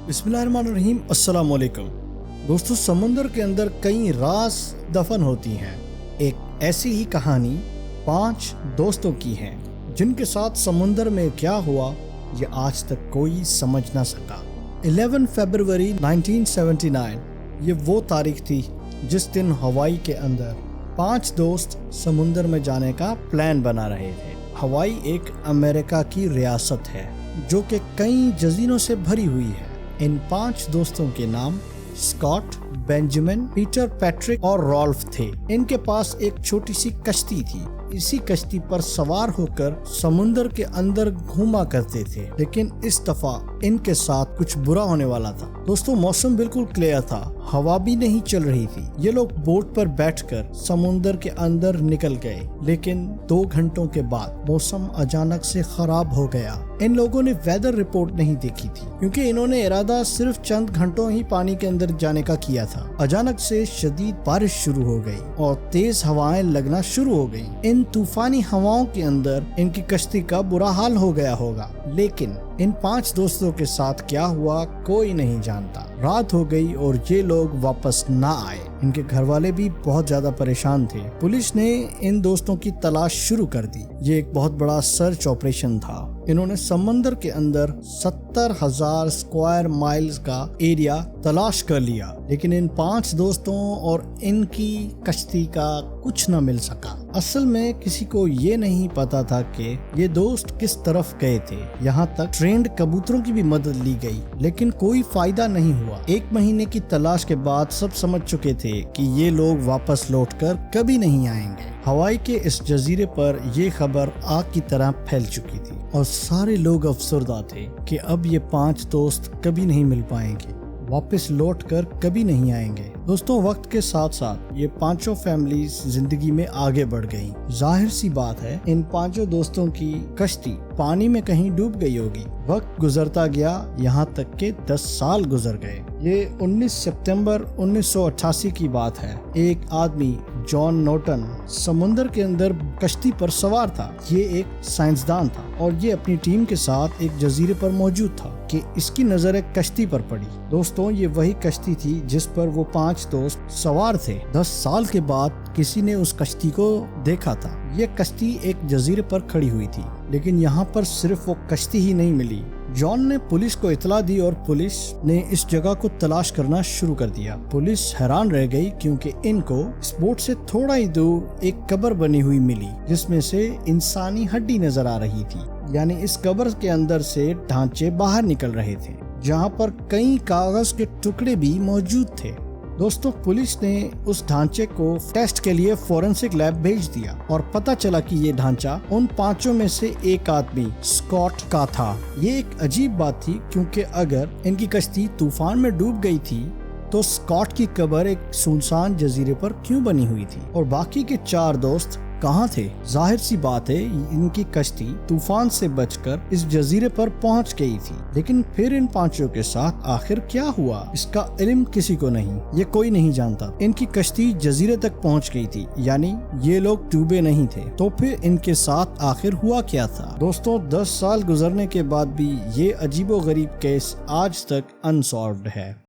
बिस्मिल्लाहिर्रहमानिर्रहीम। अस्सलाम वालेकुम दोस्तों, समुंदर के अंदर कई राज दफन होती हैं। एक ऐसी ही कहानी 5 दोस्तों की है जिनके साथ समुंदर में क्या हुआ ये आज तक कोई समझ ना सका। 11 फरवरी 1979 ये वो तारीख थी जिस दिन हवाई के अंदर 5 दोस्त समुंदर में जाने का प्लान बना रहे थे। हवाई एक अमेरिका की रियासत है जो कि कई जजीरों से भरी हुई है। इन 5 दोस्तों के नाम स्कॉट, बेंजामिन, पीटर, पैट्रिक और रॉल्फ थे। इनके पास एक छोटी सी कश्ती थी। इसी कश्ती पर सवार होकर समुंदर के अंदर घूमा करते थे, लेकिन इस दफा इनके साथ कुछ बुरा होने वाला था। दोस्तों, मौसम बिल्कुल क्लियर था, हवा भी नहीं चल रही थी। ये लोग बोट पर बैठकर समुंदर के अंदर निकल गए, लेकिन 2 घंटों के बाद मौसम अचानक से खराब हो गया। इन लोगों ने वेदर रिपोर्ट नहीं देखी थी क्योंकि इन्होंने इरादा सिर्फ चंद घंटों ही पानी के अंदर जाने का किया था। अचानक से शदीद बारिश शुरू हो गई और तेज हवाएं लगना शुरू हो गई। इन तूफानी हवाओं के अंदर इनकी कश्ती का बुरा हाल हो गया होगा, लेकिन इन 5 दोस्तों के साथ क्या हुआ कोई नहीं जानता। रात हो गई और ये लोग वापस ना आए। इनके घर वाले भी बहुत ज्यादा परेशान थे। पुलिस ने इन दोस्तों की तलाश शुरू कर दी। ये एक बहुत बड़ा सर्च ऑपरेशन था। इन्होंने समंदर के अंदर 70,000 स्क्वायर माइल्स का एरिया तलाश कर लिया, लेकिन इन 5 दोस्तों और इनकी कश्ती का कुछ न मिल सका। असल में किसी को ये नहीं पता था कि ये दोस्त किस तरफ गए थे। यहाँ तक ट्रेंड कबूतरों की भी मदद ली गई, लेकिन कोई फायदा नहीं हुआ। 1 महीने की तलाश के बाद सब समझ चुके थे कि ये लोग वापस लौटकर कभी नहीं आएंगे। हवाई के इस जजीरे पर ये खबर आग की तरह फैल चुकी थी और सारे लोग अफसरदा थे कि अब ये 5 दोस्त कभी नहीं मिल पाएंगे, वापस लौटकर कभी नहीं आएंगे। दोस्तों, वक्त के साथ साथ ये 5 फैमिलीज जिंदगी में आगे बढ़ गई। जाहिर सी बात है इन 5 दोस्तों की कश्ती पानी में कहीं डूब गई होगी। वक्त गुजरता गया, यहाँ तक के 10 साल गुजर गए। ये 19 सितंबर 1988 की बात है। एक आदमी जॉन नॉर्टन समुंदर के अंदर कश्ती पर सवार था। ये एक साइंसदान था और ये अपनी टीम के साथ एक जजीरे पर मौजूद था कि इसकी नजर एक कश्ती पर पड़ी। दोस्तों, ये वही कश्ती थी जिस पर वो 5 दोस्त सवार थे। 10 साल के बाद किसी ने उस कश्ती को देखा था। ये कश्ती एक जजीरे पर खड़ी हुई थी, लेकिन यहाँ पर सिर्फ वो कश्ती ही नहीं मिली। जॉन ने पुलिस को इतला दी और पुलिस ने इस जगह को तलाश करना शुरू कर दिया। पुलिस हैरान रह गई क्योंकि इनको इस बोट से थोड़ा ही दूर एक कब्र बनी हुई मिली जिसमें से इंसानी हड्डी नजर आ रही थी। यानी इस कब्र के अंदर से ढांचे बाहर निकल रहे थे, जहाँ पर कई कागज के टुकड़े भी मौजूद थे। दोस्तों, पुलिस ने उस ढांचे को टेस्ट के लिए फोरेंसिक लैब भेज दिया और पता चला कि ये ढांचा उन 5 में से एक आदमी स्कॉट का था। ये एक अजीब बात थी क्योंकि अगर इनकी कश्ती तूफान में डूब गई थी तो स्कॉट की कब्र एक सुनसान जजीरे पर क्यों बनी हुई थी और बाकी के 4 दोस्त कहाँ थे? जाहिर सी बात है इनकी कश्ती तूफान से बचकर इस जजीरे पर पहुंच गई थी, लेकिन फिर इन 5 के साथ आखिर क्या हुआ इसका इल्म किसी को नहीं। ये कोई नहीं जानता। इनकी कश्ती जजीरे तक पहुंच गई थी, यानी ये लोग डूबे नहीं थे। तो फिर इनके साथ आखिर हुआ क्या था? दोस्तों, 10 साल गुजरने के बाद भी ये अजीबोगरीब केस आज तक अनसॉल्व्ड है।